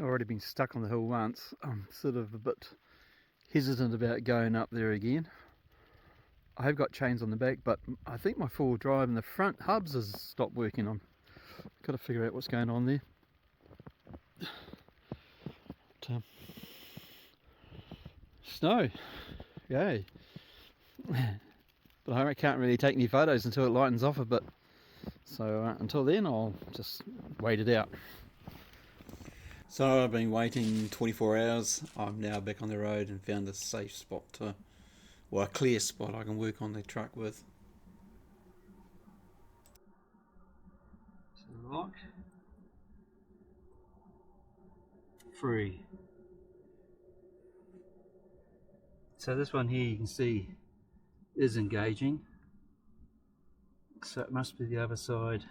already been stuck on the hill once. I'm sort of a bit hesitant about going up there again. I have got chains on the back, but I think my four-wheel drive in the front hubs has stopped working. I've got to figure out what's going on there. But, snow, yay. But I can't really take any photos until it lightens off a bit. So until then I'll just wait it out. So I've been waiting 24 hours. I'm now back on the road and found a safe spot a clear spot I can work on the truck with. So lock. Free. So this one here you can see is engaging. So it must be the other side.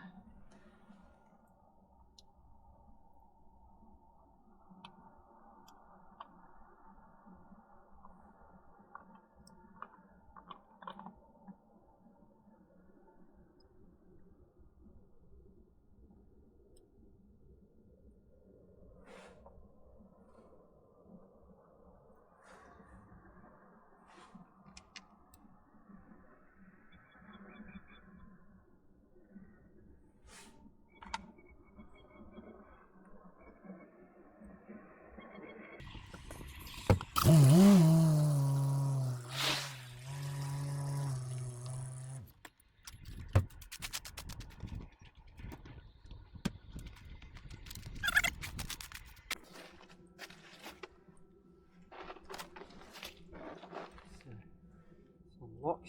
So lock.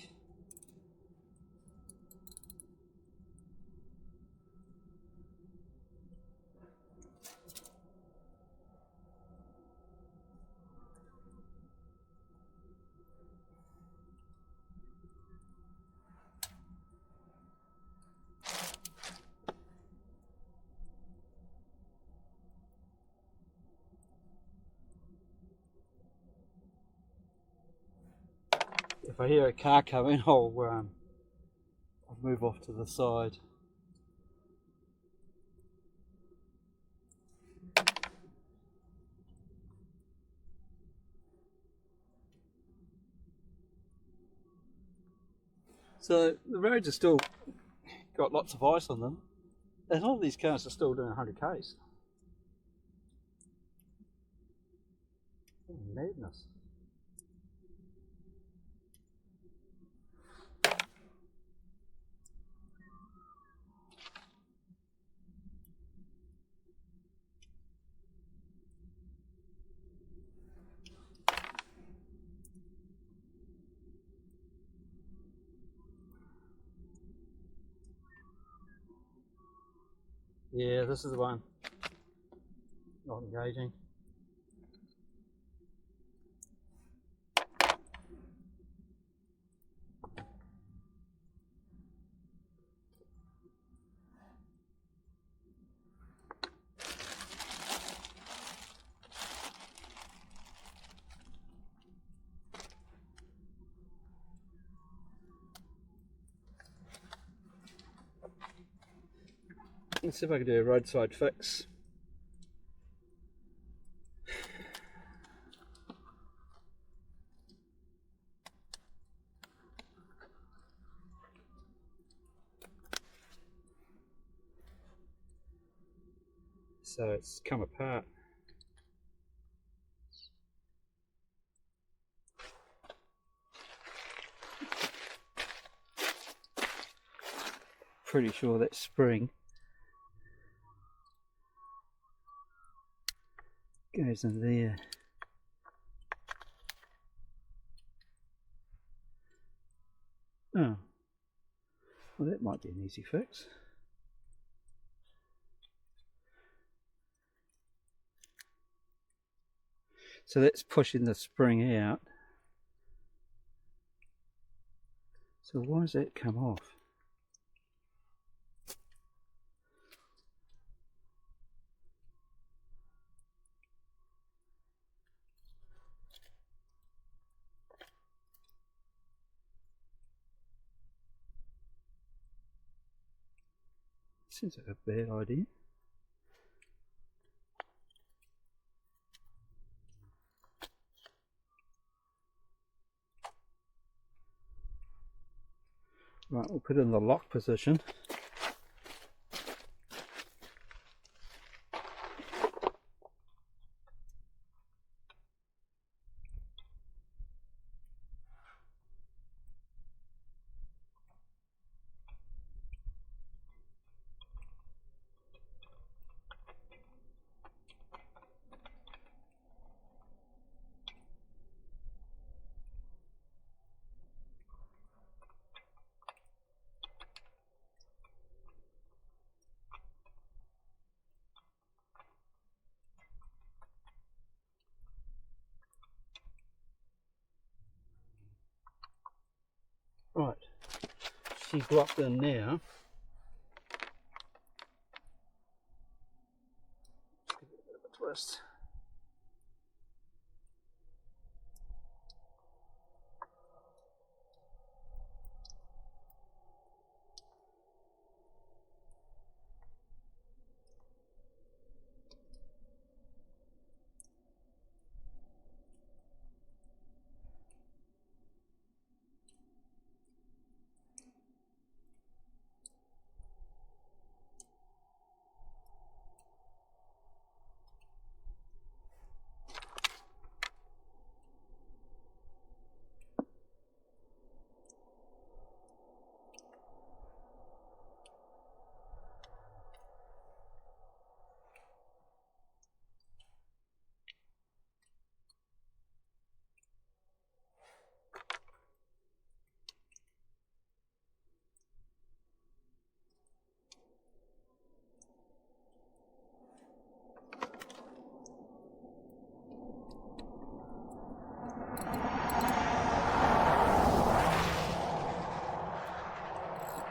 If I hear a car coming, I'll move off to the side. So the roads are still got lots of ice on them, and a lot of these cars are still doing 100 k's. Oh, madness. Yeah, this is the one. Not engaging. Let's see if I can do a roadside fix. So it's come apart. Pretty sure that spring goes in there. Oh, well, that might be an easy fix. So that's pushing the spring out. So why does that come off? Seems like a bad idea. We'll put it in the lock position. Right, she's locked in now. Just give it a bit of a twist.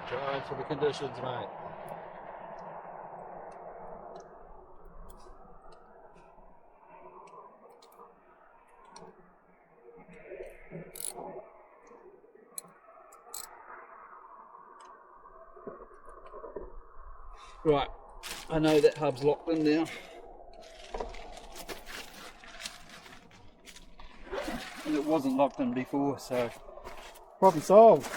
Try for the conditions, mate. Right, I know that hub's locked in now. And it wasn't locked in before, so problem solved.